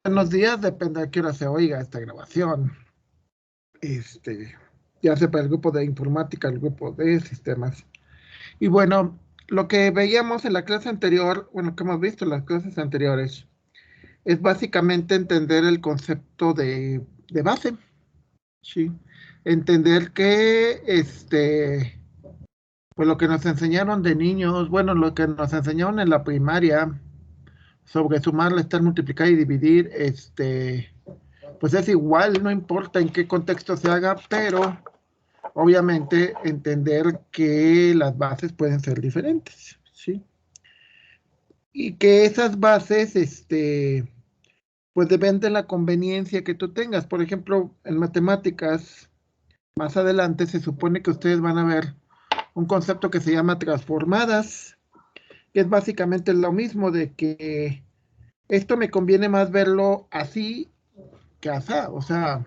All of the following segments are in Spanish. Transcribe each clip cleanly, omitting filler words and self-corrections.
Buenos días, depende de qué hora se oiga esta grabación. Ya sea para el grupo de informática, el grupo de sistemas. Y bueno, lo que veíamos en la clase anterior, bueno, que hemos visto en las clases anteriores, es básicamente entender el concepto de base, ¿sí? Entender que, pues lo que nos enseñaron de niños, bueno, lo que nos enseñaron en la primaria sobre sumar, restar, multiplicar y dividir, pues es igual, no importa en qué contexto se haga, pero obviamente entender que las bases pueden ser diferentes, ¿sí? Y que esas bases, pues depende de la conveniencia que tú tengas. Por ejemplo, en matemáticas, más adelante se supone que ustedes van a ver un concepto que se llama transformadas, que es básicamente lo mismo de que esto me conviene más verlo así que así, o sea,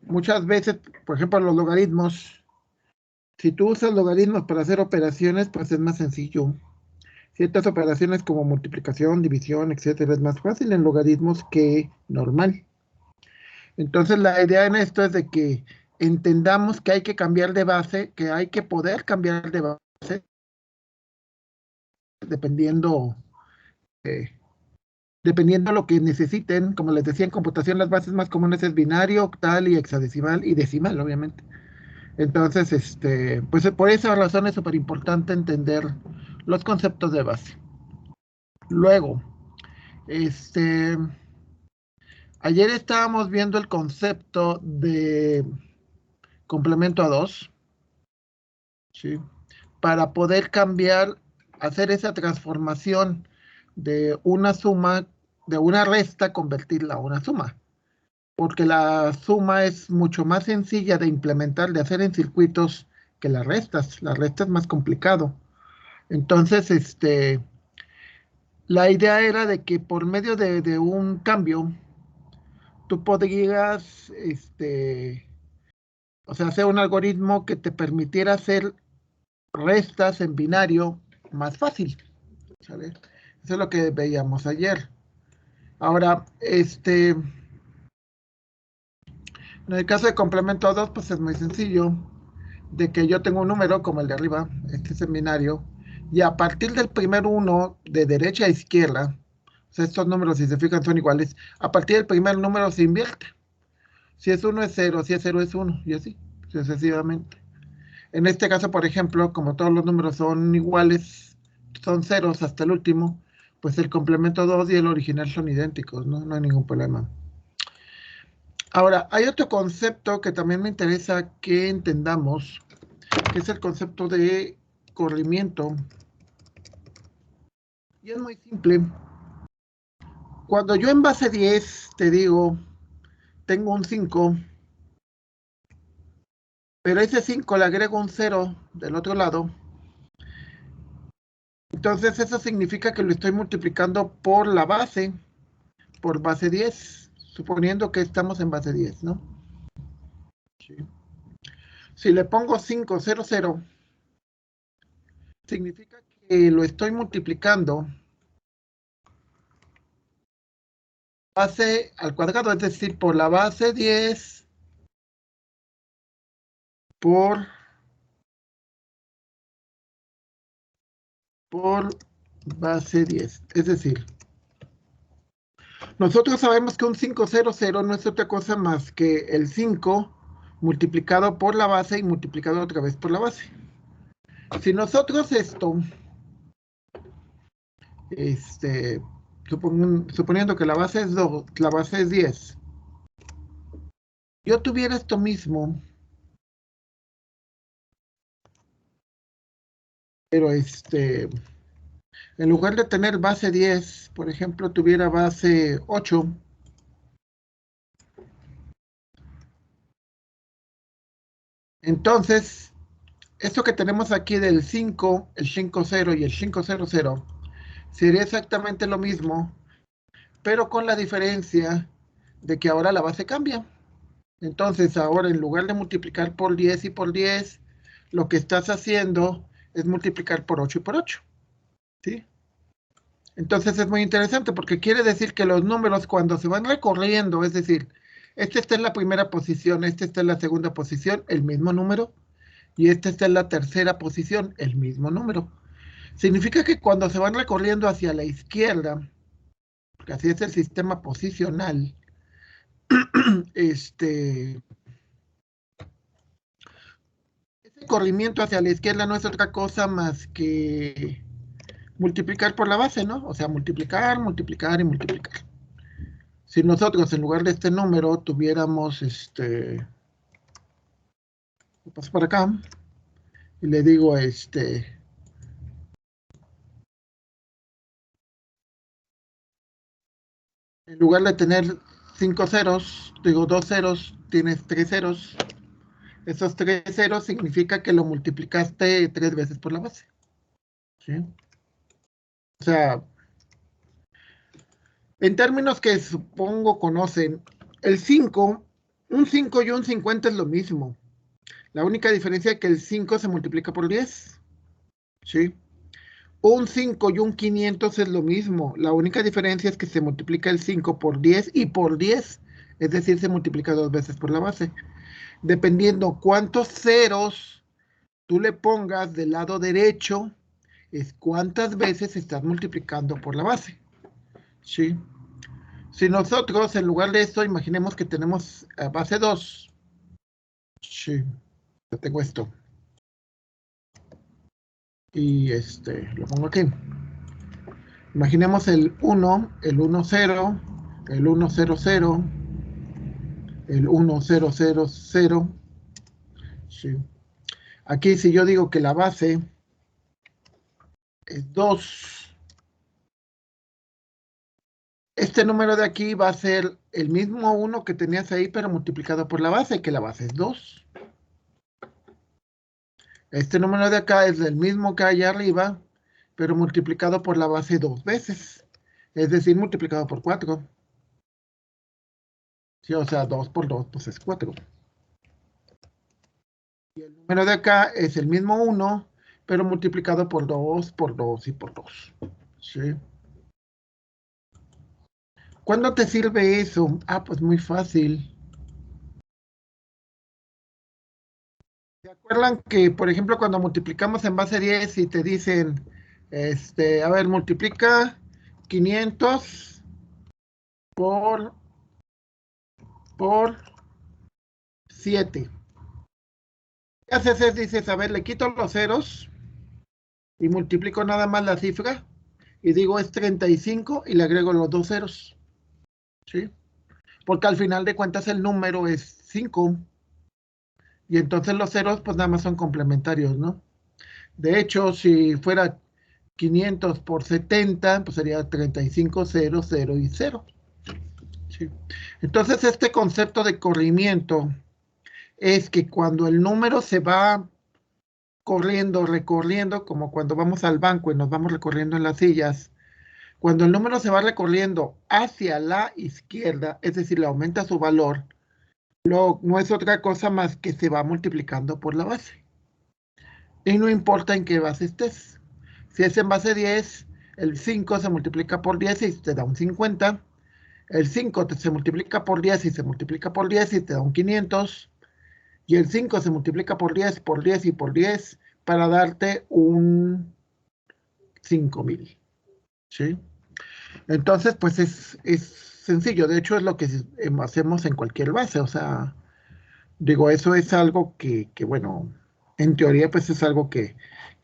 muchas veces, por ejemplo, los logaritmos, si tú usas logaritmos para hacer operaciones, pues es más sencillo. Ciertas operaciones como multiplicación, división, etcétera, es más fácil en logaritmos que normal. Entonces, la idea en esto es de que entendamos que hay que cambiar de base, que hay que poder cambiar de base, dependiendo, eh, dependiendo lo que necesiten. Como les decía, en computación las bases más comunes es binario, octal y hexadecimal y decimal, obviamente. Entonces, pues por esa razón es súper importante entender los conceptos de base. Luego, este, ayer estábamos viendo el concepto de complemento a dos, ¿sí? Para poder cambiar, hacer esa transformación de una suma, de una resta, convertirla a una suma. Porque la suma es mucho más sencilla de implementar, de hacer en circuitos que las restas. La resta es más complicado. Entonces, la idea era de que por medio de un cambio, tú podrías, o sea, hacer un algoritmo que te permitiera hacer restas en binario más fácil, ¿sale? Eso es lo que veíamos ayer. Ahora, en el caso de complemento a 2, pues es muy sencillo, de que yo tengo un número como el de arriba, este es el binario, y a partir del primer uno, de derecha a izquierda, o sea, estos números, si se fijan, son iguales, a partir del primer número se invierte. Si es uno es cero, si es cero es uno, y así, sucesivamente. En este caso, por ejemplo, como todos los números son iguales, son ceros hasta el último, pues el complemento 2 y el original son idénticos, ¿no? No hay ningún problema. Ahora, hay otro concepto que también me interesa que entendamos, que es el concepto de corrimiento. Y es muy simple. Cuando yo en base 10 te digo, tengo un 5, pero ese 5 le agrego un 0 del otro lado, entonces eso significa que lo estoy multiplicando por la base, por base 10, suponiendo que estamos en base 10, ¿no? Sí. Si le pongo 500, significa que lo estoy multiplicando base al cuadrado, es decir, por la base 10 por, por base 10. Es decir, nosotros sabemos que un 500 no es otra cosa más que el 5 multiplicado por la base y multiplicado otra vez por la base. Si nosotros esto, este, suponiendo que la base es 2, la base es 10, yo tuviera esto mismo, pero en lugar de tener base 10, por ejemplo, tuviera base 8, entonces, esto que tenemos aquí del 5, el 50 y el 500, sería exactamente lo mismo, pero con la diferencia de que ahora la base cambia. Entonces, ahora en lugar de multiplicar por 10 y por 10, lo que estás haciendo es multiplicar por 8 y por 8, ¿sí? Entonces es muy interesante porque quiere decir que los números cuando se van recorriendo, es decir, este está en la primera posición, este está en la segunda posición, el mismo número, y este está en la tercera posición, el mismo número. Significa que cuando se van recorriendo hacia la izquierda, porque así es el sistema posicional, ese corrimiento hacia la izquierda no es otra cosa más que multiplicar por la base, ¿no? O sea, multiplicar, multiplicar y multiplicar. Si nosotros en lugar de este número tuviéramos lo paso por acá y le digo en lugar de tener 5 ceros, digo 2 ceros, tienes 3 ceros. Esos 3 ceros significa que lo multiplicaste 3 veces por la base. ¿Sí? O sea, en términos que supongo conocen, el 5, un 5 y un 50 es lo mismo. La única diferencia es que el 5 se multiplica por 10. ¿Sí? Un 5 y un 500 es lo mismo. La única diferencia es que se multiplica el 5 por 10 y por 10. Es decir, se multiplica 2 veces por la base. Dependiendo cuántos ceros tú le pongas del lado derecho, es cuántas veces estás multiplicando por la base. ¿Sí? Si nosotros, en lugar de esto, imaginemos que tenemos base 2. Sí, yo tengo esto. Y lo pongo aquí. Imaginemos el 1, el 1, 0, el 1, 0, 0, el 1, 0, 0, 0. Sí. Aquí si yo digo que la base es 2, este número de aquí va a ser el mismo 1 que tenías ahí, pero multiplicado por la base, que la base es 2. Este número de acá es el mismo que allá arriba, pero multiplicado por la base 2 veces. Es decir, multiplicado por 4. Sí, o sea, 2 por 2, pues es 4. Y el número de acá es el mismo 1, pero multiplicado por 2, por 2 y por 2. ¿Sí? ¿Cuándo te sirve eso? Ah, pues muy fácil. ¿Se acuerdan que, por ejemplo, cuando multiplicamos en base 10 y te dicen, a ver, multiplica 500 por, por 7? ¿Qué haces? Dices, a ver, le quito los ceros y multiplico nada más la cifra y digo es 35 y le agrego los dos ceros. ¿Sí? Porque al final de cuentas el número es 5 y entonces los ceros pues nada más son complementarios, ¿no? De hecho, si fuera 500 por 70, pues sería 35, 0, 0 y 0. ¿Sí? Entonces este concepto de corrimiento es que cuando el número se va corriendo, recorriendo, como cuando vamos al banco y nos vamos recorriendo en las sillas, cuando el número se va recorriendo hacia la izquierda, es decir, le aumenta su valor, no es otra cosa más que se va multiplicando por la base. Y no importa en qué base estés. Si es en base 10, el 5 se multiplica por 10 y te da un 50. El 5 se multiplica por 10 y se multiplica por 10 y te da un 500. Y el 5 se multiplica por 10, por 10 y por 10 para darte un 5000. ¿Sí? Entonces, pues es sencillo. De hecho, es lo que hacemos en cualquier base. O sea, digo, eso es algo bueno, en teoría, pues es algo que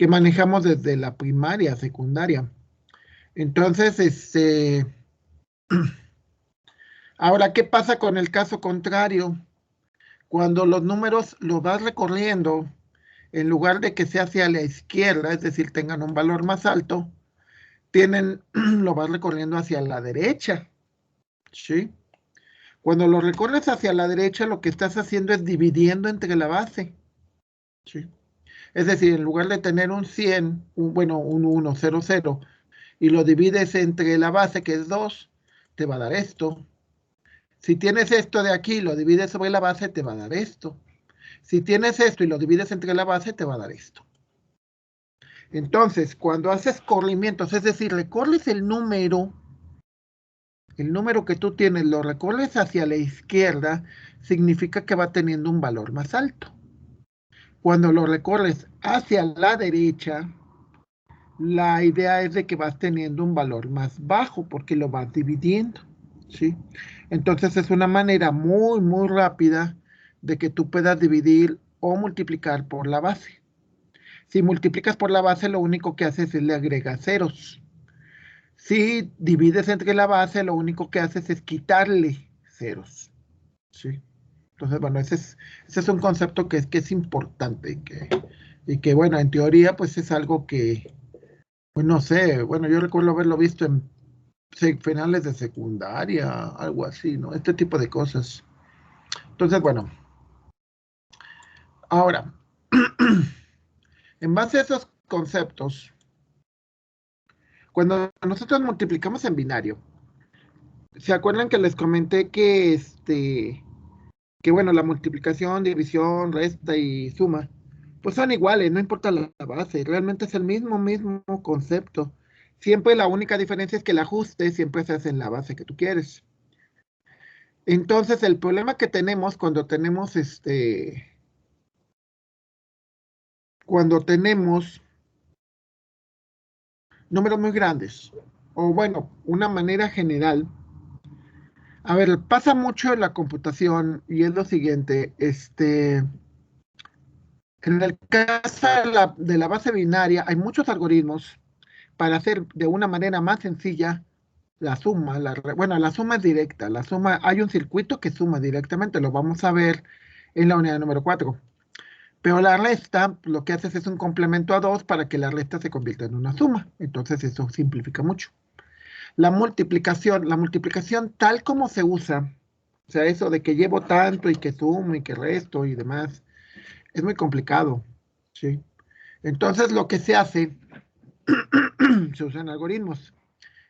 manejamos desde la primaria, secundaria. Entonces, ahora, ¿qué pasa con el caso contrario? Cuando los números los vas recorriendo, en lugar de que sea hacia la izquierda, es decir, tengan un valor más alto, lo vas recorriendo hacia la derecha. ¿Sí? Cuando lo recorres hacia la derecha, lo que estás haciendo es dividiendo entre la base. ¿Sí? Es decir, en lugar de tener un 100, bueno, un 1, 0, 0, y lo divides entre la base, que es 2, te va a dar esto. Si tienes esto de aquí y lo divides sobre la base, te va a dar esto. Si tienes esto y lo divides entre la base, te va a dar esto. Entonces, cuando haces corrimientos, es decir, recorres el número que tú tienes, lo recorres hacia la izquierda, significa que va teniendo un valor más alto. Cuando lo recorres hacia la derecha, la idea es de que vas teniendo un valor más bajo porque lo vas dividiendo, ¿sí? Entonces es una manera muy, muy rápida de que tú puedas dividir o multiplicar por la base. Si multiplicas por la base, lo único que haces es le agregas ceros. Si divides entre la base, lo único que haces es quitarle ceros, ¿sí? Entonces, bueno, ese es un concepto que es importante y que, bueno, en teoría, pues es algo que, pues no sé, bueno, yo recuerdo haberlo visto en finales de secundaria, algo así, ¿no? Este tipo de cosas. Entonces, bueno, ahora, en base a esos conceptos, cuando nosotros multiplicamos en binario, ¿se acuerdan que les comenté que bueno, la multiplicación, división, resta y suma, pues son iguales, no importa la base, realmente es el mismo concepto. Siempre la única diferencia es que el ajuste siempre se hace en la base que tú quieres. Entonces, el problema que tenemos cuando tenemos números muy grandes, o bueno, una manera general, a ver, pasa mucho en la computación y es lo siguiente, en el caso de la base binaria, hay muchos algoritmos para hacer de una manera más sencilla la suma. Bueno, la suma es directa. La suma, hay un circuito que suma directamente, lo vamos a ver en la unidad número 4. Pero la resta, lo que haces es un complemento a 2 para que la resta se convierta en una suma. Entonces eso simplifica mucho. La multiplicación tal como se usa, o sea, eso de que llevo tanto y que sumo y que resto y demás, es muy complicado, ¿sí? Entonces lo que se hace, se usan algoritmos.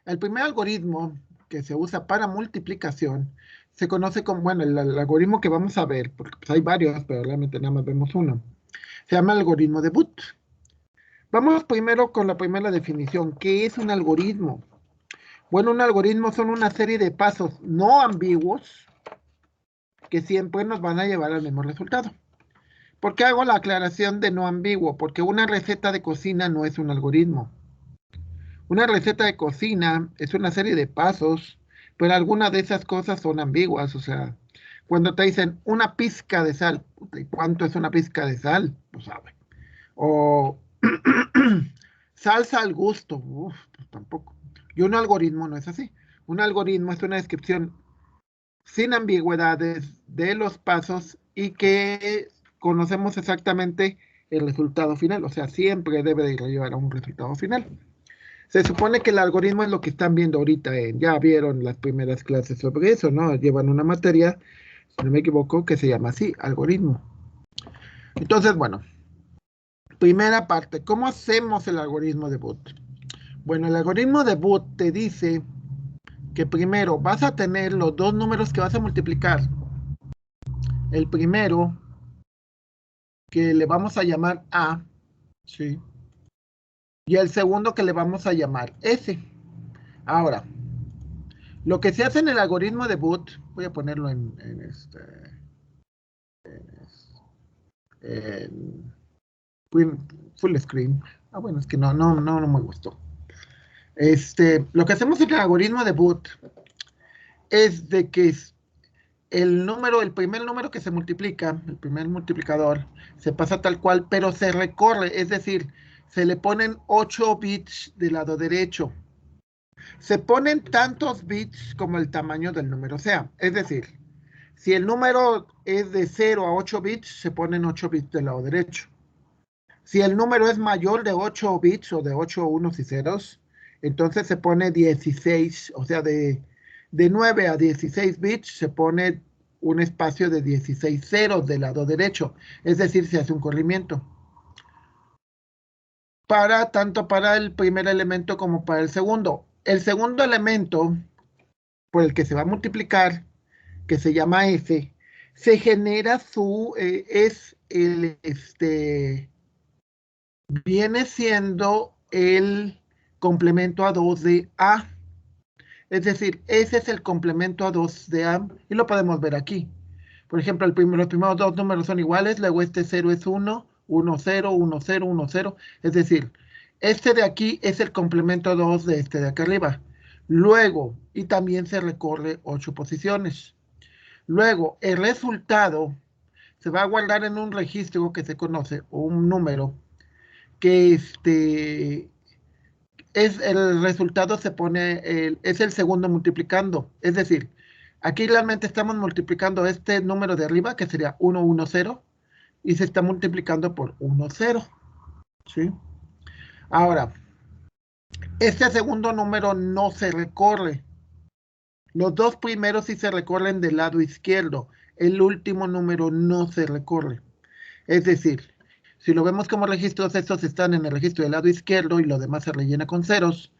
El primer algoritmo que se usa para multiplicación se conoce como, bueno, el algoritmo que vamos a ver, porque pues, hay varios, pero realmente nada más vemos uno. Se llama algoritmo de Booth. Vamos primero con la primera definición. ¿Qué es un algoritmo? Bueno, un algoritmo son una serie de pasos no ambiguos que siempre nos van a llevar al mismo resultado. ¿Por qué hago la aclaración de no ambiguo? Porque una receta de cocina no es un algoritmo. Una receta de cocina es una serie de pasos, pero algunas de esas cosas son ambiguas. O sea, cuando te dicen una pizca de sal, ¿y cuánto es una pizca de sal? Pues sabe. O salsa al gusto, pues tampoco. Y un algoritmo no es así. Un algoritmo es una descripción sin ambigüedades de los pasos y que conocemos exactamente el resultado final. O sea, siempre debe de llevar a un resultado final. Se supone que el algoritmo es lo que están viendo ahorita. Ya vieron las primeras clases sobre eso, ¿no? Llevan una materia, si no me equivoco, que se llama así, algoritmo. Entonces, bueno, primera parte, ¿cómo hacemos el algoritmo de Booth? Bueno, el algoritmo de Booth te dice que primero vas a tener los dos números que vas a multiplicar. El primero, que le vamos a llamar A, ¿sí? Y el segundo que le vamos a llamar S. Ahora, lo que se hace en el algoritmo de Booth, voy a ponerlo en full screen. Ah, bueno, es que no me gustó. Lo que hacemos en el algoritmo de Booth es de que el primer número que se multiplica, el primer multiplicador, se pasa tal cual, pero se recorre, es decir, se le ponen 8 bits del lado derecho. Se ponen tantos bits como el tamaño del número sea. Es decir, si el número es de 0 a 8 bits, se ponen 8 bits del lado derecho. Si el número es mayor de 8 bits o de 8 unos y ceros, entonces se pone 16, o sea, de 9 a 16 bits se pone un espacio de 16 ceros del lado derecho. Es decir, se hace un corrimiento. Tanto para el primer elemento como para el segundo. El segundo elemento por el que se va a multiplicar, que se llama f, se genera es viene siendo el complemento a 2 de A. Es decir, ese es el complemento a 2 de A y lo podemos ver aquí. Por ejemplo, los primeros dos números son iguales, luego este 0 es 1, 1, 0, 1, 0, 1, 0. Es decir, este de aquí es el complemento 2 de este de acá arriba. Luego, y también se recorre 8 posiciones. Luego, el resultado se va a guardar en un registro que se conoce, o un número, que es el resultado se pone, es el segundo multiplicando. Es decir, aquí realmente estamos multiplicando este número de arriba, que sería 1, 1, 0, y se está multiplicando por 1, 0. ¿Sí? Ahora, este segundo número no se recorre. Los dos primeros sí se recorren del lado izquierdo. El último número no se recorre. Es decir, si lo vemos como registros, estos están en el registro del lado izquierdo y lo demás se rellena con ceros.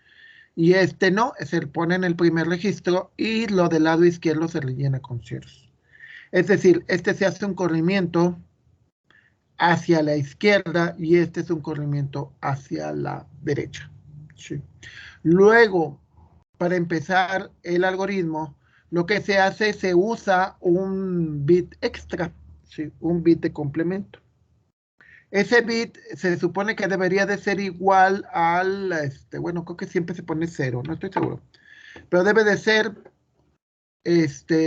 Y este no, se pone en el primer registro y lo del lado izquierdo se rellena con ceros. Es decir, este se hace un corrimiento hacia la izquierda y este es un corrimiento hacia la derecha. ¿Sí? Luego, para empezar el algoritmo, lo que se hace, se usa un bit extra, ¿sí? Un bit de complemento. Ese bit se supone que debería de ser igual al, bueno, creo que siempre se pone 0, no estoy seguro. Pero debe de ser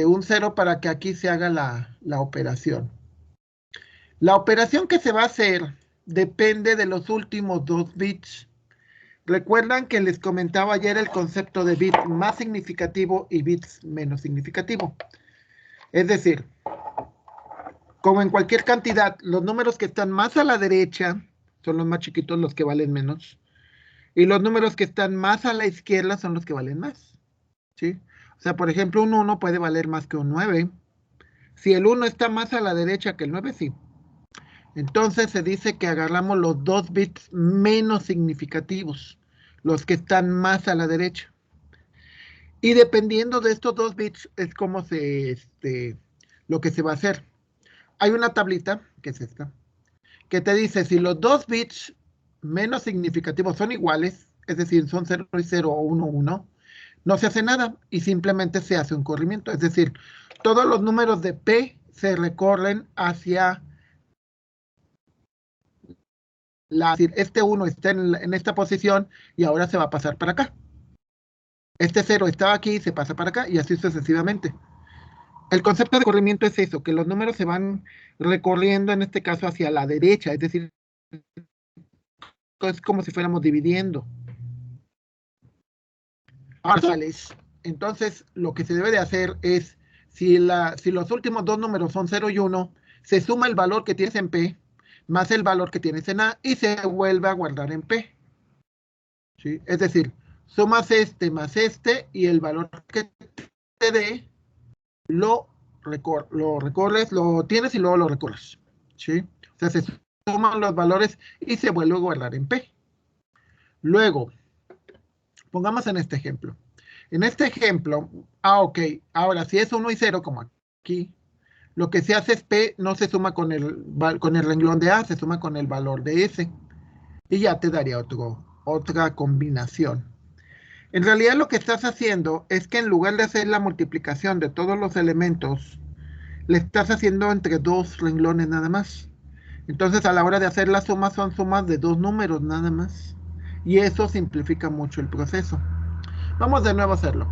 un 0 para que aquí se haga la operación. La operación que se va a hacer depende de los últimos 2 bits. Recuerdan que les comentaba ayer el concepto de bit más significativo y bits menos significativo. Es decir, como en cualquier cantidad, los números que están más a la derecha son los más chiquitos, los que valen menos. Y los números que están más a la izquierda son los que valen más. ¿Sí? O sea, por ejemplo, un 1 puede valer más que un 9. Si el 1 está más a la derecha que el 9, sí. Entonces se dice que agarramos los 2 bits menos significativos, los que están más a la derecha. Y dependiendo de estos 2 bits es como lo que se va a hacer. Hay una tablita, que es esta, que te dice si los 2 bits menos significativos son iguales, es decir, son 0 y 0 o 1, 1, no se hace nada y simplemente se hace un corrimiento. Es decir, todos los números de P se recorren hacia este 1 está en esta posición y ahora se va a pasar para acá. Este 0 estaba aquí, se pasa para acá y así sucesivamente. El concepto de corrimiento es eso, que los números se van recorriendo en este caso hacia la derecha, es decir, es como si fuéramos dividiendo. Ahora, entonces, lo que se debe de hacer es, si los últimos 2 números son 0 y 1, se suma el valor que tienes en P más el valor que tienes en A y se vuelve a guardar en P. ¿Sí? Es decir, sumas este más este y el valor que te dé lo recorres, lo tienes y luego lo recorres. ¿Sí? O sea, se suman los valores y se vuelve a guardar en P. Luego, pongamos en este ejemplo. En este ejemplo, ok, ahora si es 1 y 0, como aquí, lo que se hace es P no se suma con el renglón de A, se suma con el valor de S. Y ya te daría otra combinación. En realidad lo que estás haciendo es que en lugar de hacer la multiplicación de todos los elementos, le estás haciendo entre 2 renglones nada más. Entonces a la hora de hacer las sumas son sumas de 2 números nada más. Y eso simplifica mucho el proceso. Vamos de nuevo a hacerlo.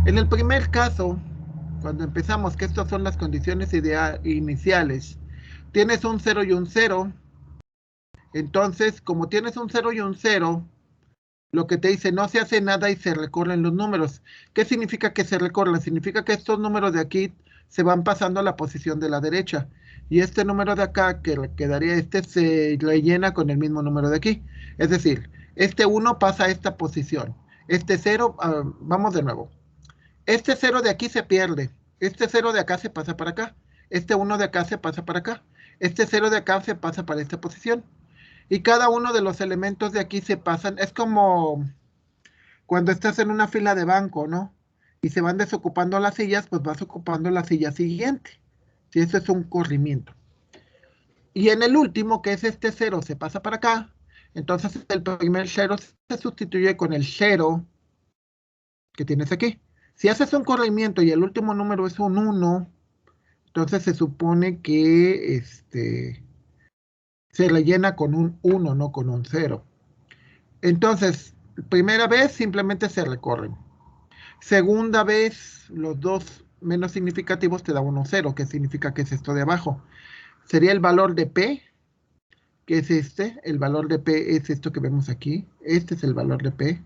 En el primer caso, cuando empezamos, que estas son las condiciones iniciales, tienes un 0 y un 0. Entonces, como tienes un 0 y un 0, lo que te dice, no se hace nada y se recorren los números. ¿Qué significa que se recorren? Significa que estos números de aquí se van pasando a la posición de la derecha. Y este número de acá, que quedaría se rellena con el mismo número de aquí. Es decir, este 1 pasa a esta posición. Este 0, vamos de nuevo. Este 0 de aquí se pierde. Este 0 de acá se pasa para acá. Este 1 de acá se pasa para acá. Este 0 de acá se pasa para esta posición. Y cada uno de los elementos de aquí se pasan. Es como cuando estás en una fila de banco, ¿no? Y se van desocupando las sillas, pues vas ocupando la silla siguiente. Si eso es un corrimiento. Y en el último, que es este 0, se pasa para acá. Entonces el primer 0 se sustituye con el 0 que tienes aquí. Si haces un corrimiento y el último número es un 1, entonces se supone que se rellena con un 1, no con un 0. Entonces, primera vez simplemente se recorren. Segunda vez, los dos menos significativos te da 1, 0, que significa que es esto de abajo. Sería el valor de P, que es este. El valor de P es esto que vemos aquí. Este es el valor de P.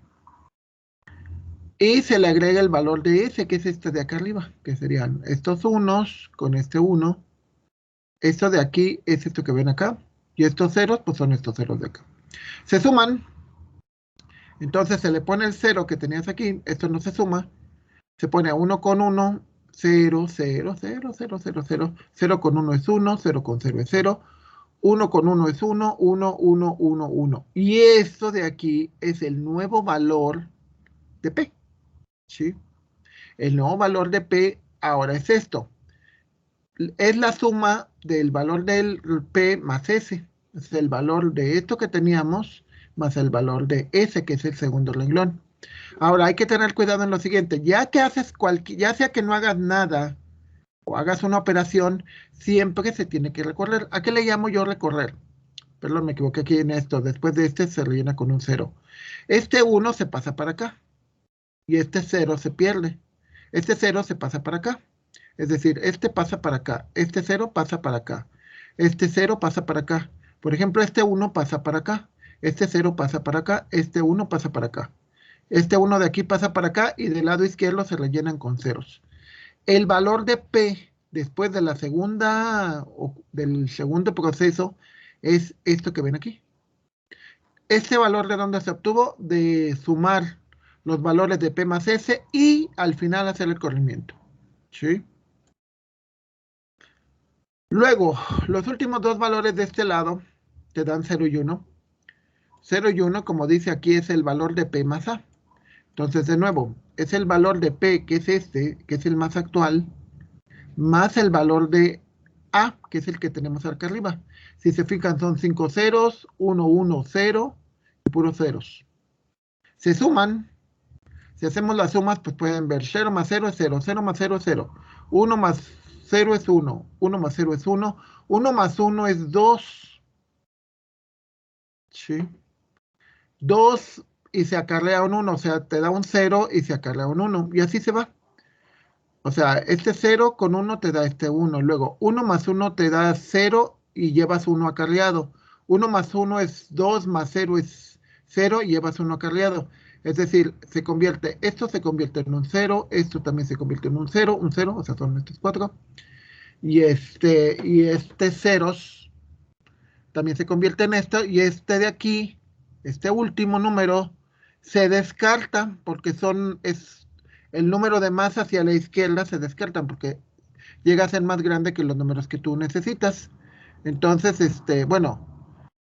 Y se le agrega el valor de S, que es este de acá arriba, que serían estos unos con este 1. Esto de aquí es esto que ven acá. Y estos ceros, pues son estos ceros de acá. Se suman. Entonces se le pone el 0 que tenías aquí. Esto no se suma. Se pone a 1 con 1, 0, 0, 0, 0, 0, 0. 0 con 1 es 1, 0 con 0 es 0. 1 con 1 es 1, 1, 1, 1, 1. Y esto de aquí es el nuevo valor de P. ¿Sí? El nuevo valor de P ahora es esto. Es la suma del valor del P más S. Es el valor de esto que teníamos más el valor de S, que es el segundo renglón. Ahora hay que tener cuidado en lo siguiente. Ya que haces ya sea que no hagas nada o hagas una operación, siempre se tiene que recorrer. ¿A qué le llamo yo recorrer? Perdón, me equivoqué aquí en esto. Después de este se rellena con un 0. Este 1 se pasa para acá y este 0 se pierde. Este 0 se pasa para acá. Es decir, este pasa para acá, este 0 pasa para acá, este 0 pasa para acá. Por ejemplo, este 1 pasa para acá, este 0 pasa para acá, este 1 pasa para acá. Este 1 de aquí pasa para acá y del lado izquierdo se rellenan con ceros. El valor de P después de la segunda o del segundo proceso es esto que ven aquí. Este valor de dónde se obtuvo de sumar los valores de P más S y al final hacer el corrimiento. ¿Sí? Luego, los últimos dos valores de este lado te dan 0 y 1. 0 y 1, como dice aquí, es el valor de P más A. Entonces, de nuevo, es el valor de P, que es este, que es el más actual, más el valor de A, que es el que tenemos acá arriba. Si se fijan, son 5 ceros, 1, 1, 0 y puros ceros. Se suman. Si hacemos las sumas, pues pueden ver 0 más 0 es 0, 0 más 0 es 0, 1 más 0 es 1, 1 más 0 es 1, 1 más 1 es 2, ¿sí? 2 y se acarrea un 1, o sea, te da un 0 y se acarrea un 1, y así se va. O sea, este 0 con 1 te da este 1, luego 1 más 1 te da 0 y llevas 1 acarreado. 1 más 1 es 2, más 0 es 0 y llevas 1 acarreado. Es decir, esto se convierte en un 0, esto también se convierte en un 0, o sea, son estos 4. Y este ceros también se convierte en esto, y este de aquí, este último número, se descarta porque es el número de más hacia la izquierda se descartan porque llega a ser más grande que los números que tú necesitas. Entonces, bueno,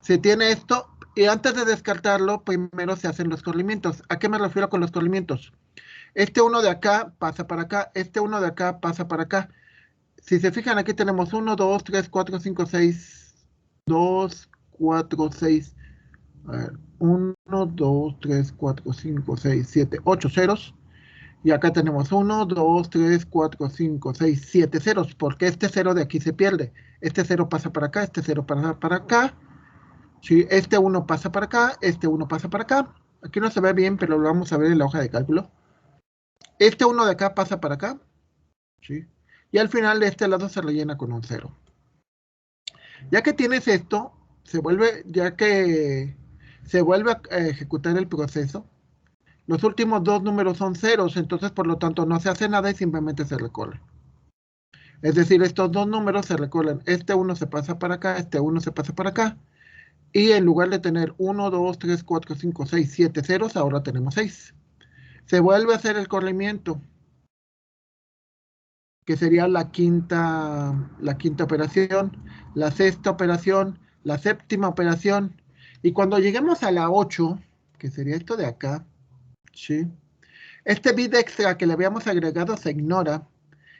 se tiene esto y antes de descartarlo, primero se hacen los corrimientos. ¿A qué me refiero con los corrimientos? Este uno de acá pasa para acá, este uno de acá pasa para acá. Si se fijan, aquí tenemos 1, 2, 3, 4, 5, 6, 2, 4, 6. A ver, 1, 2, 3, 4, 5, 6, 7, 8 ceros. Y acá tenemos 1, 2, 3, 4, 5, 6, 7 ceros, porque este cero de aquí se pierde. Este cero pasa para acá, este cero pasa para acá. Sí, este 1 pasa para acá, este 1 pasa para acá. Aquí no se ve bien, pero lo vamos a ver en la hoja de cálculo. Este 1 de acá pasa para acá. ¿Sí? Y al final de este lado se rellena con un 0. Ya que tienes esto, ya que se vuelve a ejecutar el proceso, los últimos dos números son ceros, entonces por lo tanto no se hace nada y simplemente se recorre. Es decir, estos dos números se recorren. Este 1 se pasa para acá, este 1 se pasa para acá. Y en lugar de tener 1, 2, 3, 4, 5, 6, 7 ceros, ahora tenemos 6. Se vuelve a hacer el corrimiento, que sería la quinta operación, la sexta operación, la séptima operación. Y cuando lleguemos a la 8, que sería esto de acá, ¿sí? Este bit extra que le habíamos agregado se ignora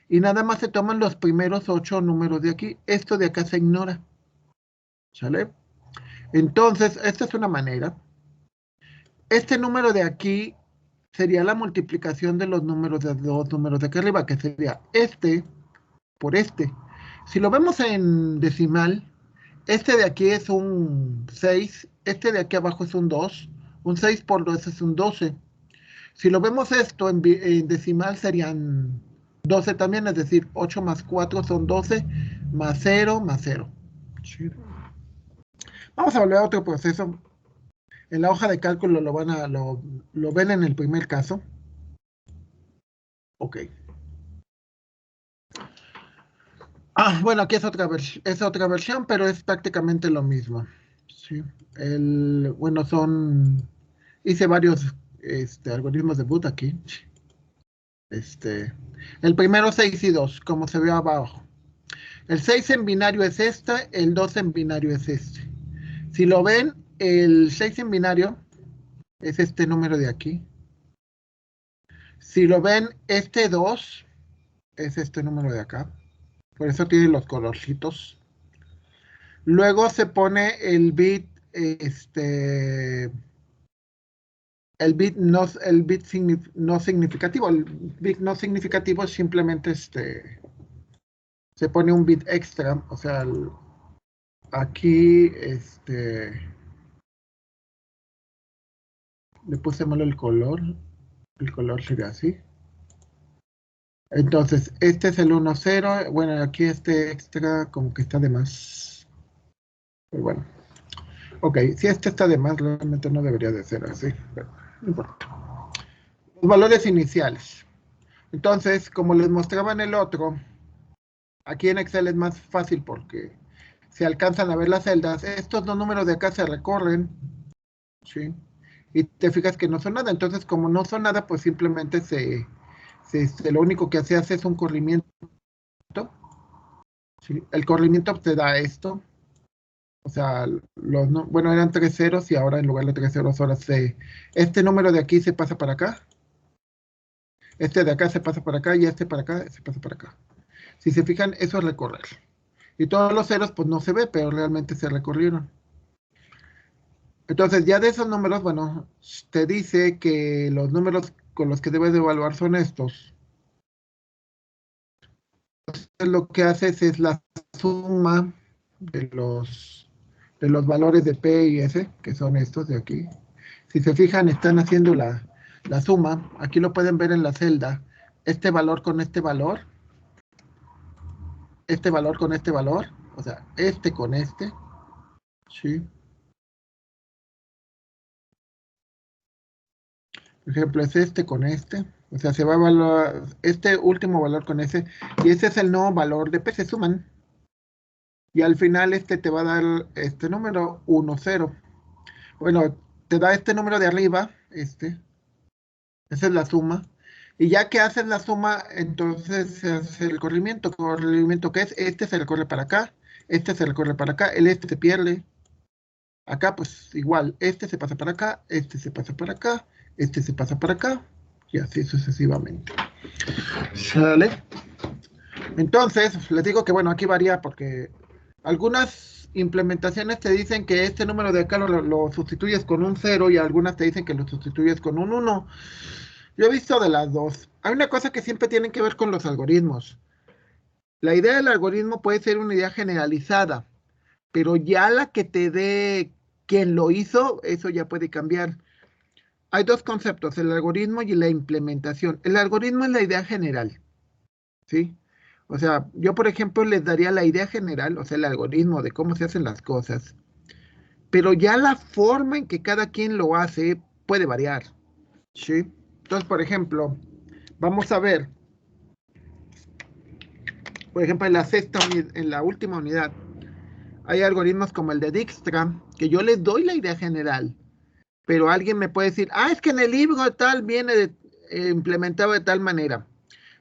y nada más se toman los primeros 8 números de aquí. Esto de acá se ignora, ¿sale? Entonces, esta es una manera. Este número de aquí sería la multiplicación de los números de dos números de aquí arriba, que sería este por este. Si lo vemos en decimal, este de aquí es un 6, este de aquí abajo es un 2, un 6 por 2 es un 12. Si lo vemos esto en decimal serían 12 también, es decir, 8 más 4 son 12, más 0, más 0. Vamos a volver a otro proceso. En la hoja de cálculo lo ven en el primer caso. Ok. Bueno, aquí es otra versión, pero es prácticamente lo mismo. Sí. Bueno, hice varios algoritmos de boot aquí. El primero 6 y 2, como se ve abajo. El 6 en binario es este, el 2 en binario es este. Si lo ven, el 6 en binario es este número de aquí. Si lo ven, este 2 es este número de acá. Por eso tiene los colorcitos. Luego se pone el bit no significativo. El bit no significativo es simplemente se pone un bit extra. O sea, aquí le puse mal el color. El color sería así. Entonces, este es el 1, 0. Bueno, aquí este extra como que está de más. Pero bueno. Ok, si este está de más, realmente no debería de ser así. Pero no importa. Los valores iniciales. Entonces, como les mostraba en el otro, aquí en Excel es más fácil porque se alcanzan a ver las celdas. Estos dos números de acá se recorren, ¿sí? Y te fijas que no son nada. Entonces, como no son nada, pues simplemente lo único que se hace es un corrimiento. ¿Sí? El corrimiento te da esto. O sea, bueno, eran 3 ceros y ahora en lugar de 3 ceros, ahora este número de aquí se pasa para acá. Este de acá se pasa para acá y este para acá se pasa para acá. Si se fijan, eso es recorrer. Y todos los ceros, pues no se ve, pero realmente se recorrieron. Entonces, ya de esos números, bueno, te dice que los números con los que debes de evaluar son estos. Entonces, lo que haces es la suma de los valores de P y S, que son estos de aquí. Si se fijan, están haciendo la suma. Aquí lo pueden ver en la celda. Este valor con este valor. Este valor con este valor. O sea, este con este. ¿Sí? Por ejemplo, es este con este. O sea, se va a evaluar este último valor con ese. Y ese es el nuevo valor de P. Se suman. Y al final este te va a dar este número 1, 0. Bueno, te da este número de arriba. Esa es la suma. Y ya que haces la suma, entonces se hace el corrimiento. ¿Corrimiento qué es? Este se recorre para acá. Este se recorre para acá. El se pierde. Acá, pues igual. Este se pasa para acá. Este se pasa para acá. Este se pasa para acá. Y así sucesivamente. ¿Sale? Entonces, les digo que bueno, aquí varía porque algunas implementaciones te dicen que este número de acá lo sustituyes con un 0 y algunas te dicen que lo sustituyes con un 1. Yo he visto de las dos. Hay una cosa que siempre tiene que ver con los algoritmos. La idea del algoritmo puede ser una idea generalizada, pero ya la que te dé quien lo hizo, eso ya puede cambiar. Hay dos conceptos, el algoritmo y la implementación. El algoritmo es la idea general, ¿sí? O sea, yo por ejemplo les daría la idea general, o sea, el algoritmo de cómo se hacen las cosas, pero ya la forma en que cada quien lo hace puede variar, ¿sí? Entonces, por ejemplo, vamos a ver, por ejemplo, en la última unidad, hay algoritmos como el de Dijkstra, que yo les doy la idea general, pero alguien me puede decir, es que en el libro tal viene implementado de tal manera,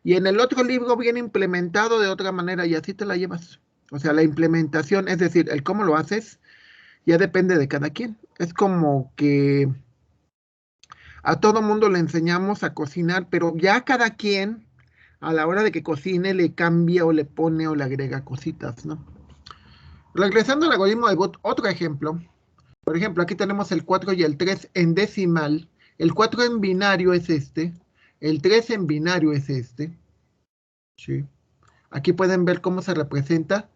y en el otro libro viene implementado de otra manera, y así te la llevas. O sea, la implementación, es decir, el cómo lo haces, ya depende de cada quien. Es como que a todo mundo le enseñamos a cocinar, pero ya cada quien, a la hora de que cocine, le cambia o le pone o le agrega cositas, ¿no? Regresando al algoritmo de bot, otro ejemplo. Por ejemplo, aquí tenemos el 4 y el 3 en decimal. El 4 en binario es este. El 3 en binario es este. ¿Sí? Aquí pueden ver cómo se representa.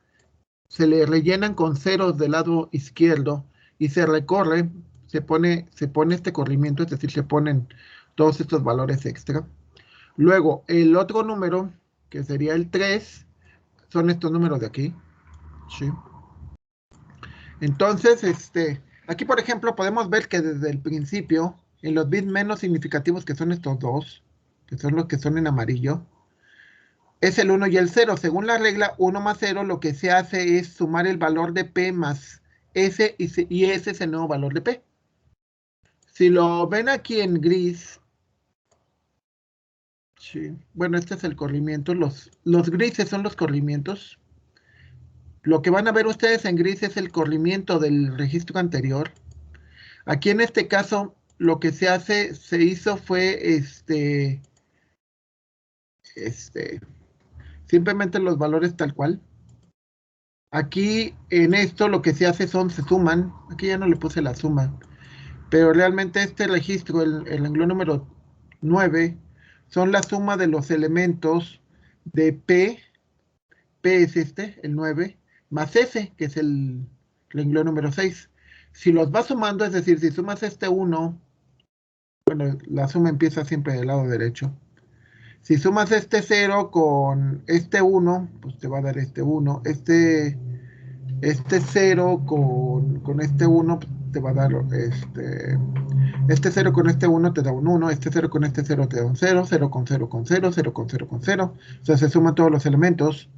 Se le rellenan con ceros del lado izquierdo y se recorre, se pone este corrimiento, es decir, se ponen todos estos valores extra. Luego, el otro número, que sería el 3, son estos números de aquí. ¿Sí? Entonces, aquí, por ejemplo, podemos ver que desde el principio, en los bits menos significativos, que son estos dos, que son los que son en amarillo, es el 1 y el 0. Según la regla 1 más 0, lo que se hace es sumar el valor de P más S y ese es el nuevo valor de P. Si lo ven aquí en gris, sí, bueno, este es el corrimiento, los grises son los corrimientos. Lo que van a ver ustedes en gris es el corrimiento del registro anterior. Aquí en este caso, lo que se hizo fue simplemente los valores tal cual. Aquí en esto lo que se hace se suman. Aquí ya no le puse la suma. Pero realmente este registro, el renglón número 9, son la suma de los elementos de P. P es el 9, más S, que es el renglón número 6. Si los vas sumando, es decir, si sumas este 1, bueno, la suma empieza siempre del lado derecho. Si sumas este 0 con este 1, pues te va a dar este 1. Este 0 con este 1 pues, te va a dar este 0 con este 1 te da un 1, este 0 con este 0 te da un 0, 0 con 0 con 0, 0 con 0 con 0. O sea, se suman todos los elementos.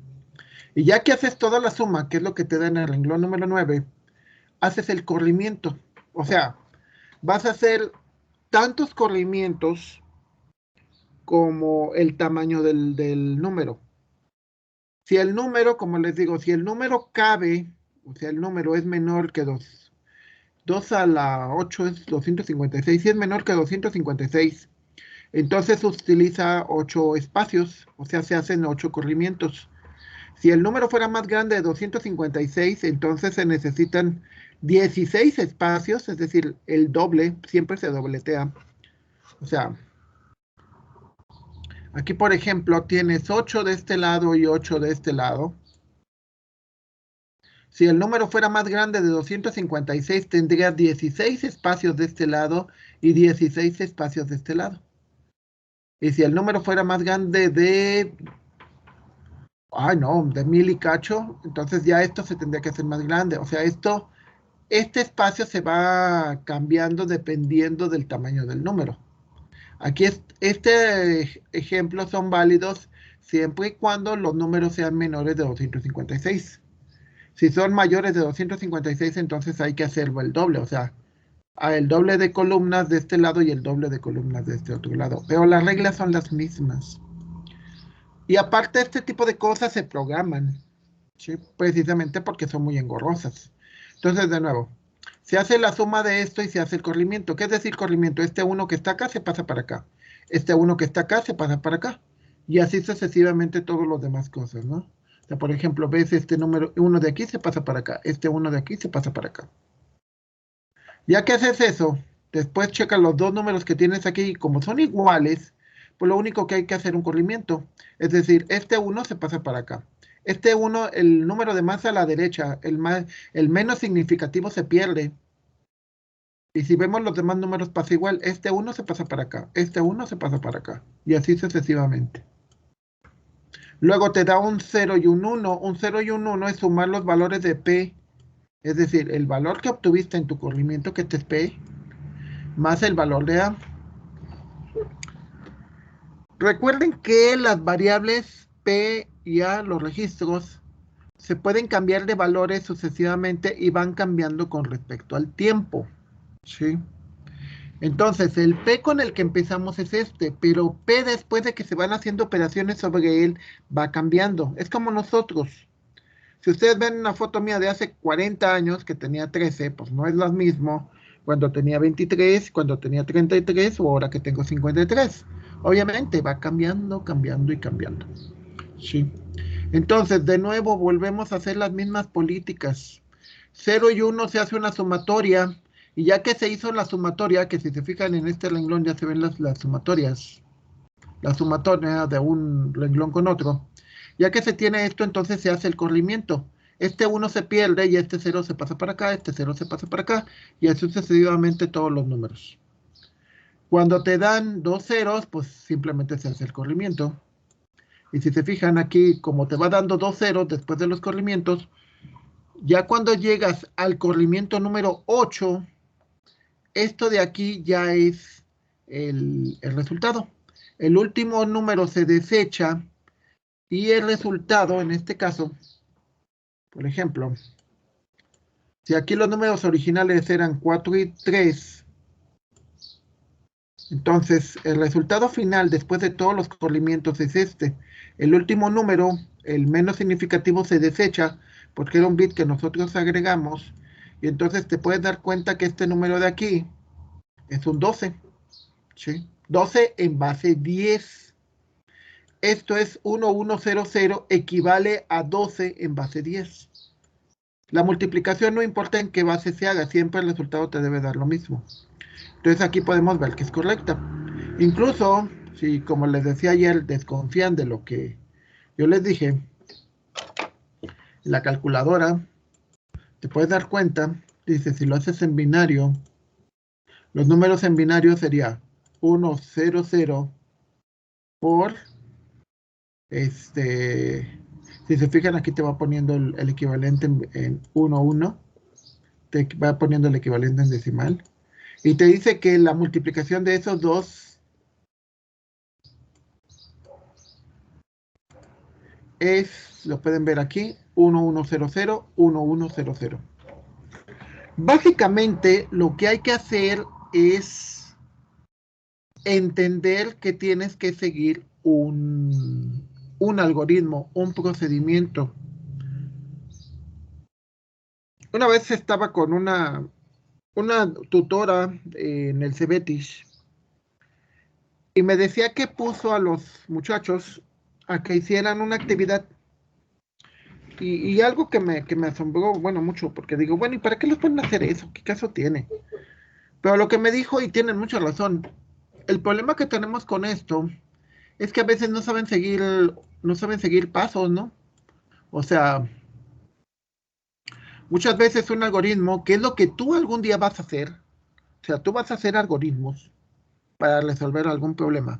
Y ya que haces toda la suma, que es lo que te da en el renglón número 9, haces el corrimiento. O sea, vas a hacer tantos corrimientos como el tamaño del número. Si el número, como les digo, si el número cabe, o sea, el número es menor que 2 a la 8 es 256, si es menor que 256, entonces utiliza 8 espacios, o sea, se hacen 8 corrimientos. Si el número fuera más grande de 256, entonces se necesitan 16 espacios, es decir, el doble, siempre se dobletea. O sea, aquí, por ejemplo, tienes 8 de este lado y 8 de este lado. Si el número fuera más grande de 256, tendría 16 espacios de este lado y 16 espacios de este lado. Y si el número fuera más grande de 1000 y cacho, entonces ya esto se tendría que hacer más grande. O sea, este espacio se va cambiando dependiendo del tamaño del número. Aquí este ejemplo son válidos siempre y cuando los números sean menores de 256. Si son mayores de 256, entonces hay que hacerlo el doble, o sea, el doble de columnas de este lado y el doble de columnas de este otro lado. Pero las reglas son las mismas. Y aparte, este tipo de cosas se programan, ¿sí? Precisamente porque son muy engorrosas. Entonces, de nuevo, se hace la suma de esto y se hace el corrimiento. ¿Qué es decir corrimiento? Este 1 que está acá se pasa para acá. Este 1 que está acá se pasa para acá. Y así sucesivamente todas las demás cosas, ¿no? O sea, por ejemplo, ves este número 1 de aquí se pasa para acá. Este 1 de aquí se pasa para acá. Ya que haces eso, después checa los dos números que tienes aquí y como son iguales, pues lo único que hay que hacer un corrimiento. Es decir, este 1 se pasa para acá. Este 1, el número de más a la derecha, el menos significativo se pierde. Y si vemos los demás números pasa igual. Este 1 se pasa para acá. Este 1 se pasa para acá. Y así sucesivamente. Luego te da un 0 y un 1. Un 0 y un 1 es sumar los valores de P. Es decir, el valor que obtuviste en tu corrimiento, que te es P, más el valor de A. Recuerden que las variables P y A, los registros, se pueden cambiar de valores sucesivamente y van cambiando con respecto al tiempo. ¿Sí? Entonces, el P con el que empezamos es este, pero P después de que se van haciendo operaciones sobre él, va cambiando. Es como nosotros. Si ustedes ven una foto mía de hace 40 años, que tenía 13, pues no es lo mismo cuando tenía 23, cuando tenía 33 o ahora que tengo 53. Obviamente va cambiando, cambiando y cambiando. Sí. Entonces, de nuevo, volvemos a hacer las mismas políticas. 0 y 1 se hace una sumatoria, y ya que se hizo la sumatoria, que si se fijan en este renglón ya se ven las sumatorias, la sumatoria de un renglón con otro. Ya que se tiene esto, entonces se hace el corrimiento. Este 1 se pierde y este 0 se pasa para acá, este 0 se pasa para acá, y así sucesivamente todos los números. Cuando te dan dos ceros, pues simplemente se hace el corrimiento. Y si se fijan aquí, como te va dando dos ceros después de los corrimientos, ya cuando llegas al corrimiento número 8, esto de aquí ya es el resultado. El último número se desecha y el resultado, en este caso, por ejemplo, si aquí los números originales eran 4 y 3, entonces el resultado final después de todos los corrimientos es este. El último número, el menos significativo, se desecha porque era un bit que nosotros agregamos, y entonces te puedes dar cuenta que este número de aquí es un 12, ¿sí? 12 en base 10. Esto es 1100, equivale a 12 en base 10. La multiplicación no importa en qué base se haga, siempre el resultado te debe dar lo mismo. Entonces aquí podemos ver que es correcta. Incluso, si como les decía ayer, desconfían de lo que yo les dije, la calculadora, te puedes dar cuenta, dice, si lo haces en binario, los números en binario sería 1, 0, 0 por, si se fijan aquí te va poniendo el equivalente en 1, 1, te va poniendo el equivalente en decimal, y te dice que la multiplicación de esos dos es, lo pueden ver aquí, 1100, 1100. Básicamente lo que hay que hacer es entender que tienes que seguir un algoritmo, un procedimiento. Una vez estaba con una tutora en el Cebetis y me decía que puso a los muchachos a que hicieran una actividad. Y algo que me asombró, bueno, mucho, porque digo, bueno, ¿y para qué les ponen a hacer eso? ¿Qué caso tiene? Pero lo que me dijo, y tienen mucha razón, el problema que tenemos con esto es que a veces no saben seguir pasos, ¿no? O sea, muchas veces un algoritmo, que es lo que tú algún día vas a hacer, o sea, tú vas a hacer algoritmos para resolver algún problema.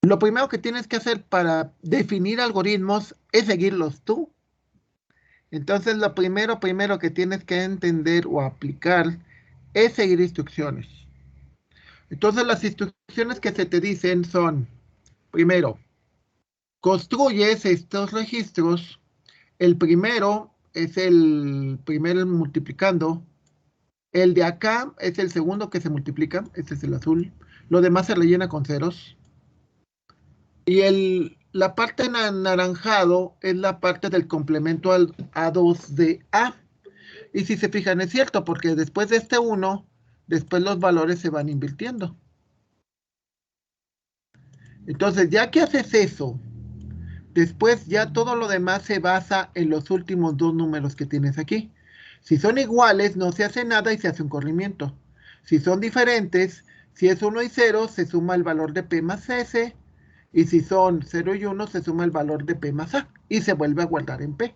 Lo primero que tienes que hacer para definir algoritmos es seguirlos tú. Entonces, lo primero que tienes que entender o aplicar es seguir instrucciones. Entonces, las instrucciones que se te dicen son, primero, construyes estos registros. El primero es el primer multiplicando. El de acá es el segundo que se multiplica. Este es el azul. Lo demás se rellena con ceros. Y la parte en anaranjado es la parte del complemento al A2 de A. Y si se fijan, es cierto, porque después de este 1, después los valores se van invirtiendo. Entonces, ya que haces eso, después ya todo lo demás se basa en los últimos dos números que tienes aquí. Si son iguales, no se hace nada y se hace un corrimiento. Si son diferentes, si es 1 y 0, se suma el valor de P más S. Y si son 0 y 1, se suma el valor de P más A. Y se vuelve a guardar en P.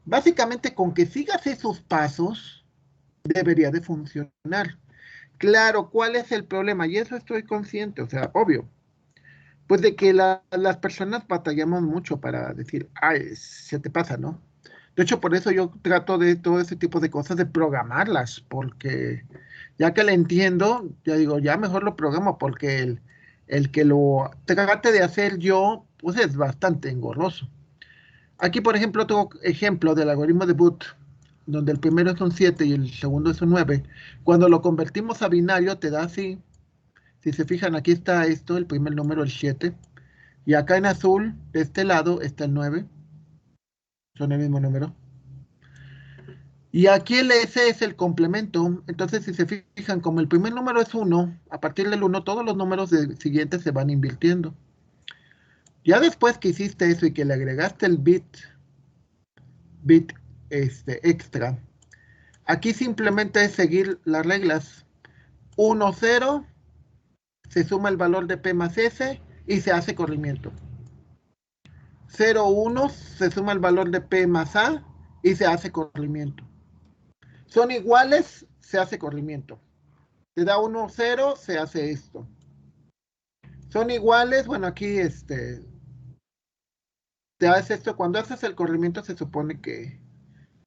Básicamente, con que sigas esos pasos, debería de funcionar. Claro, ¿cuál es el problema? Y eso estoy consciente, o sea, obvio. Pues de que las personas batallamos mucho para decir, ay, se te pasa, ¿no? De hecho, por eso yo trato de todo ese tipo de cosas de programarlas, porque ya que le entiendo, ya digo, ya mejor lo programo, porque el que lo trate de hacer yo, pues es bastante engorroso. Aquí, por ejemplo, otro ejemplo del algoritmo de Booth, donde el primero es un 7 y el segundo es un 9. Cuando lo convertimos a binario, te da así. Si se fijan, aquí está esto, el primer número, el 7. Y acá en azul, de este lado, está el 9. Son el mismo número. Y aquí el S es el complemento. Entonces, si se fijan, como el primer número es 1, a partir del 1, todos los números siguientes se van invirtiendo. Ya después que hiciste eso y que le agregaste el bit extra. Aquí simplemente es seguir las reglas. 1, 0, se suma el valor de P más S y se hace corrimiento. 0, 1, se suma el valor de P más A y se hace corrimiento. Son iguales, se hace corrimiento. Te da 1, 0, se hace esto. Son iguales, bueno, aquí te hace esto. Cuando haces el corrimiento se supone que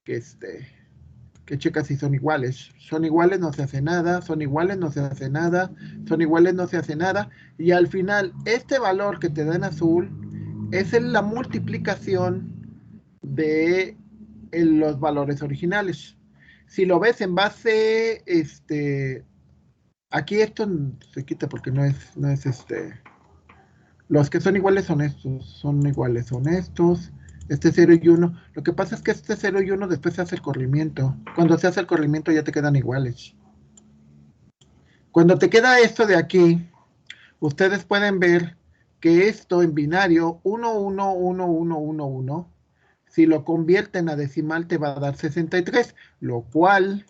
que checas si son iguales. Son iguales, no se hace nada. Son iguales, no se hace nada. Son iguales, no se hace nada. Y al final, este valor que te da en azul es la multiplicación de los valores originales. Si lo ves en base, aquí esto se quita porque no es los que son iguales son estos, son iguales son estos, este 0 y 1. Lo que pasa es que este 0 y 1 después se hace el corrimiento. Cuando se hace el corrimiento ya te quedan iguales. Cuando te queda esto de aquí, ustedes pueden ver que esto en binario 1, 1, 1, 1, 1, 1, si lo convierten a decimal te va a dar 63, lo cual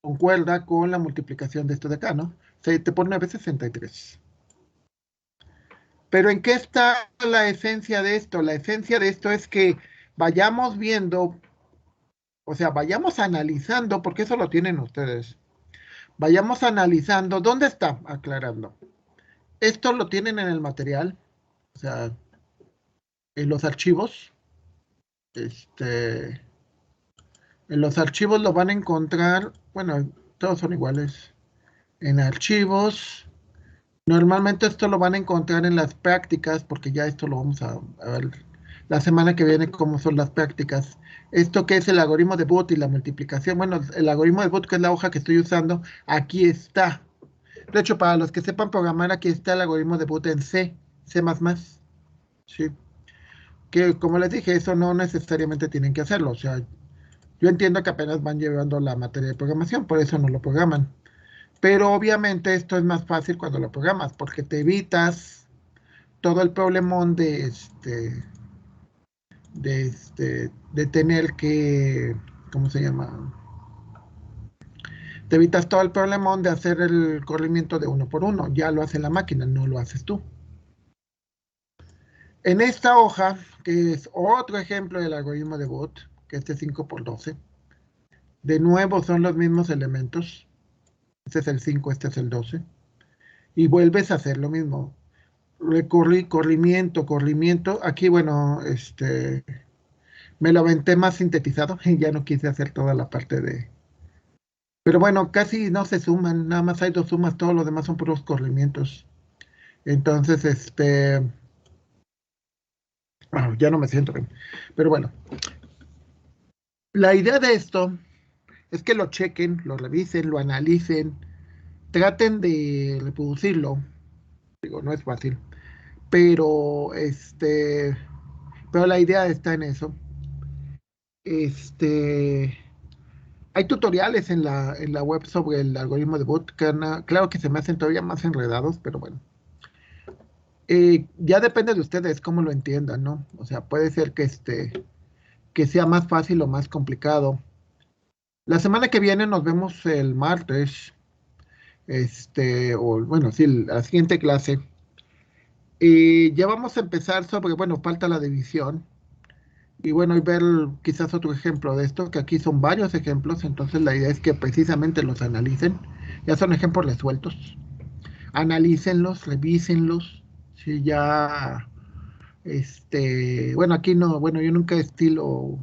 concuerda con la multiplicación de esto de acá, ¿no? Se te pone a veces 63. Pero ¿en qué está la esencia de esto? La esencia de esto es que vayamos viendo, o sea, vayamos analizando, porque eso lo tienen ustedes. Vayamos analizando, ¿dónde está? Aclarando. Esto lo tienen en el material, o sea, en los archivos. En los archivos lo van a encontrar, bueno, todos son iguales. En archivos, normalmente esto lo van a encontrar en las prácticas, porque ya esto lo vamos a ver la semana que viene cómo son las prácticas. Esto que es el algoritmo de Booth y la multiplicación. Bueno, el algoritmo de Booth, que es la hoja que estoy usando, aquí está. De hecho, para los que sepan programar, aquí está el algoritmo de Booth en C, C++. Sí. Que como les dije, eso no necesariamente tienen que hacerlo. O sea, yo entiendo que apenas van llevando la materia de programación, por eso no lo programan. Pero obviamente esto es más fácil cuando lo programas, porque te evitas todo el problemón de tener que, ¿cómo se llama? Te evitas todo el problemón de hacer el corrimiento de uno por uno. Ya lo hace la máquina, no lo haces tú. En esta hoja, que es otro ejemplo del algoritmo de Booth, que este es 5 por 12, de nuevo son los mismos elementos. Este es el 5, este es el 12. Y vuelves a hacer lo mismo. Corrimiento. Aquí, bueno, me lo aventé más sintetizado y ya no quise hacer toda la parte de... Pero bueno, casi no se suman, nada más hay dos sumas, todos los demás son puros corrimientos. Entonces, ya no me siento bien. Pero bueno, la idea de esto es que lo chequen, lo revisen, lo analicen, traten de reproducirlo. Digo, no es fácil, pero pero la idea está en eso. Hay tutoriales en la web sobre el algoritmo de Booth, claro que se me hacen todavía más enredados, pero bueno. Ya depende de ustedes cómo lo entiendan, ¿no? O sea, puede ser que sea más fácil o más complicado. La semana que viene nos vemos el martes, o bueno, sí, la siguiente clase. Y ya vamos a empezar sobre, bueno, falta la división. Y bueno, y ver quizás otro ejemplo de esto, que aquí son varios ejemplos, entonces la idea es que precisamente los analicen. Ya son ejemplos resueltos. Analícenlos, revísenlos. Si ya, bueno, aquí no, bueno, yo nunca estilo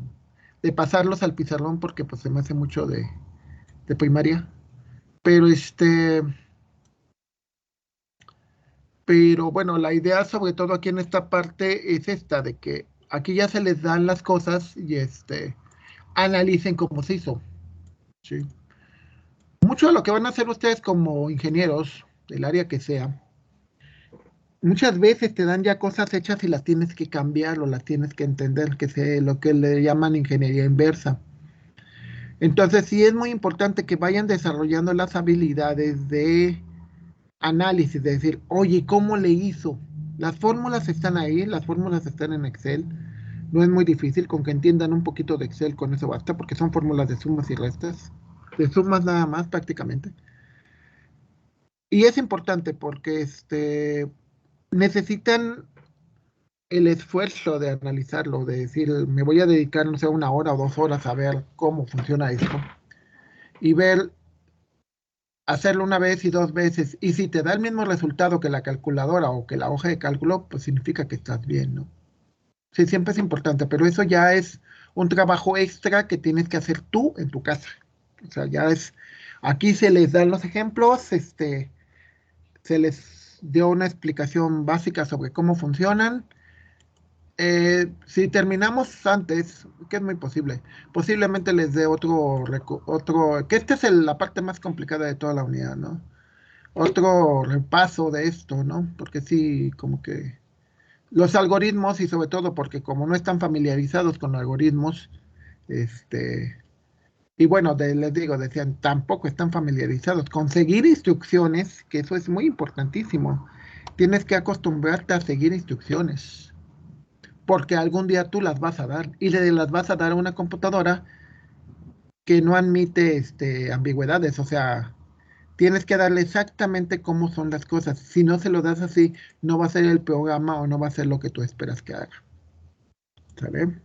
de pasarlos al pizarrón porque pues se me hace mucho de primaria. Pero pero bueno, la idea sobre todo aquí en esta parte es esta, de que aquí ya se les dan las cosas y analicen cómo se hizo. ¿Sí? Mucho de lo que van a hacer ustedes como ingenieros, del área que sea, muchas veces te dan ya cosas hechas y las tienes que cambiar o las tienes que entender, que es lo que le llaman ingeniería inversa. Entonces sí es muy importante que vayan desarrollando las habilidades de análisis, de decir, oye, ¿cómo le hizo? Las fórmulas están ahí, las fórmulas están en Excel, No es muy difícil, con que entiendan un poquito de Excel, con eso basta, porque son fórmulas de sumas y restas, de sumas nada más prácticamente. Y es importante porque necesitan el esfuerzo de analizarlo, de decir, me voy a dedicar, no sé, 1 hora o 2 horas a ver cómo funciona esto y ver, hacerlo una vez y 2 veces. Y si te da el mismo resultado que la calculadora o que la hoja de cálculo, pues significa que estás bien, ¿no? Sí, siempre es importante, pero eso ya es un trabajo extra que tienes que hacer tú en tu casa. O sea, ya es, aquí se les dan los ejemplos, se les dio una explicación básica sobre cómo funcionan. Si terminamos antes, que es muy posible, posiblemente les dé otro, que esta es la parte más complicada de toda la unidad, ¿no? Otro repaso de esto, ¿no? Porque sí, como que los algoritmos y sobre todo porque como no están familiarizados con los algoritmos, este, y bueno, les digo, decían, tampoco están familiarizados. Conseguir instrucciones, que eso es muy importantísimo. Tienes que acostumbrarte a seguir instrucciones, porque algún día tú las vas a dar y le las vas a dar a una computadora que no admite ambigüedades, o sea, tienes que darle exactamente cómo son las cosas. Si no se lo das así, no va a ser el programa o no va a ser lo que tú esperas que haga. ¿Sale?